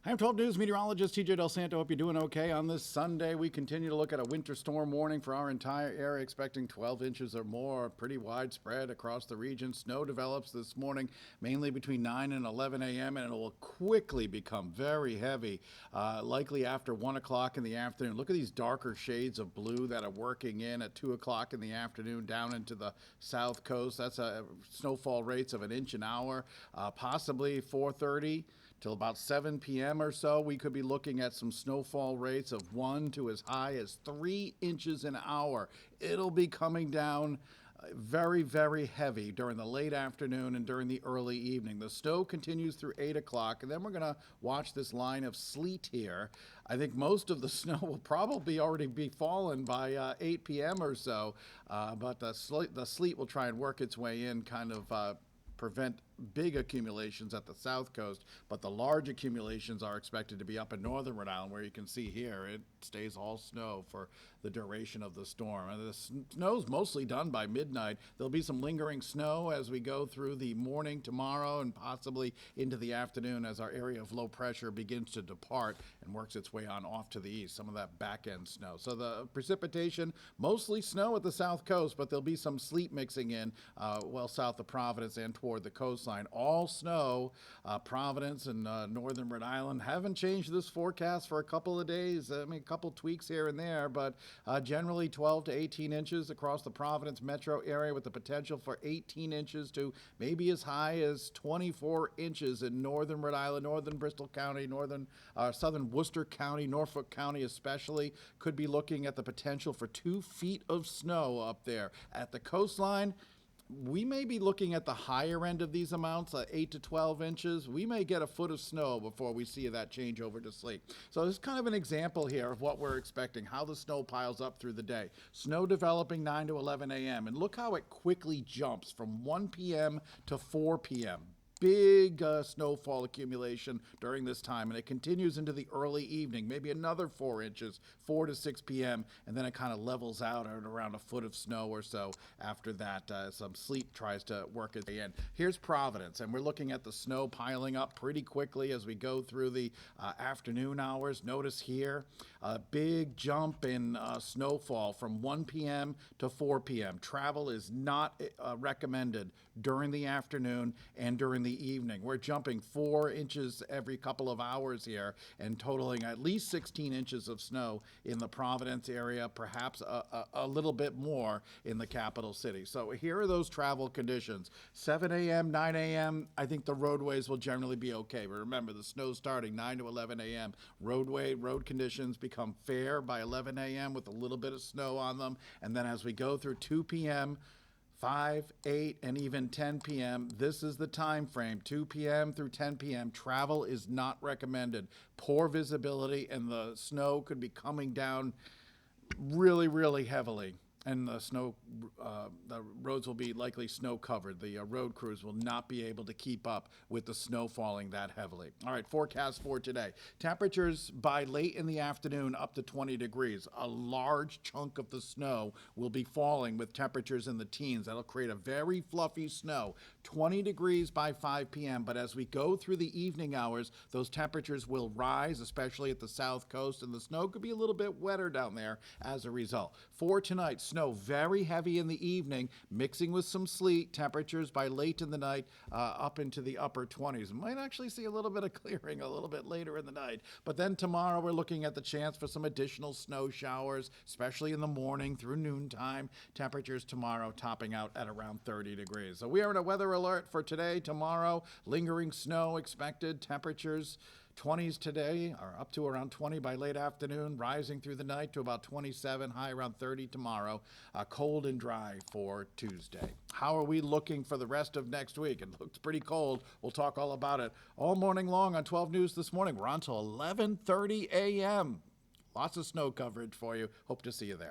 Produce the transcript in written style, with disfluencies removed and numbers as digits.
I'm 12 News meteorologist TJ Del Santo. Hope you're doing okay. On this Sunday, we continue to look at a winter storm warning for our entire area, expecting 12 inches or more, pretty widespread across the region. Snow develops this morning, mainly between 9 and 11 a.m., and it will quickly become very heavy, likely after 1 o'clock in the afternoon. Look at these darker shades of blue that are working in at 2 o'clock in the afternoon down into the south coast. That's snowfall rates of an inch an hour, possibly 4:30 till about 7 p.m. or so. We could be looking at some snowfall rates of 1 to as high as 3 inches an hour. It'll be coming down very, very heavy during the late afternoon and during the early evening. The snow continues through 8 o'clock, and then we're going to watch this line of sleet here. I think most of the snow will probably already be fallen by 8 p.m. or so, but the sleet will try and work its way in, kind of prevent big accumulations at the south coast, but the large accumulations are expected to be up in northern Rhode Island, where you can see here it stays all snow for the duration of the storm. And the snow's mostly done by midnight. There'll be some lingering snow as we go through the morning tomorrow and possibly into the afternoon as our area of low pressure begins to depart and works its way on off to the east, some of that back end snow. So the precipitation, mostly snow at the south coast, but there'll be some sleet mixing in well south of Providence and toward the coastline. All snow. Providence and northern Rhode Island haven't changed this forecast for a couple of days. I mean, a couple tweaks here and there, but generally 12 to 18 inches across the Providence metro area, with the potential for 18 inches to maybe as high as 24 inches in northern Rhode Island, northern Bristol County, southern Worcester County, Norfolk County especially. Could be looking at the potential for 2 feet of snow up there. At the coastline, we may be looking at the higher end of these amounts, 8 to 12 inches. We may get a foot of snow before we see that change over to sleet. So this is kind of an example here of what we're expecting, how the snow piles up through the day. Snow developing 9 to 11 a.m. And look how it quickly jumps from 1 p.m. to 4 p.m. Big snowfall accumulation during this time, and it continues into the early evening, maybe another 4 inches, 4 to 6 p.m., and then it kind of levels out at around a foot of snow or so after that. Some sleet tries to work its way in. Here's Providence, and we're looking at the snow piling up pretty quickly as we go through the afternoon hours. Notice here a big jump in snowfall from 1 p.m. to 4 p.m. Travel is not recommended during the afternoon and during the evening. We're jumping 4 inches every couple of hours here and totaling at least 16 inches of snow in the Providence area, perhaps a little bit more in the capital city. So here are those travel conditions. 7 a.m., 9 a.m., I think the roadways will generally be okay. But remember, the snow's starting 9 to 11 a.m. Road conditions become fair by 11 a.m. with a little bit of snow on them. And then as we go through 2 p.m., 5, 8, and even 10 p.m. This is the time frame, 2 p.m. through 10 p.m. Travel is not recommended. Poor visibility, and the snow could be coming down really, really heavily. And the roads will be likely snow covered. The road crews will not be able to keep up with the snow falling that heavily. All right, forecast for today. Temperatures by late in the afternoon up to 20 degrees. A large chunk of the snow will be falling with temperatures in the teens. That'll create a very fluffy snow. 20 degrees by 5 p.m. But as we go through the evening hours, those temperatures will rise, especially at the south coast, and the snow could be a little bit wetter down there as a result. For tonight, snow very heavy in the evening, mixing with some sleet. Temperatures by late in the night up into the upper 20s. Might actually see a little bit of clearing a little bit later in the night. But then tomorrow we're looking at the chance for some additional snow showers, especially in the morning through noontime. Temperatures tomorrow topping out at around 30 degrees. So we are in a weather alert for today, tomorrow. Lingering snow expected. Temperatures 20s today, are up to around 20 by late afternoon, rising through the night to about 27, high around 30 tomorrow. Cold and dry for Tuesday. How are we looking for the rest of next week? It looks pretty cold. We'll talk all about it all morning long on 12 News this morning. We're on till 11:30 a.m. Lots of snow coverage for you. Hope to see you there.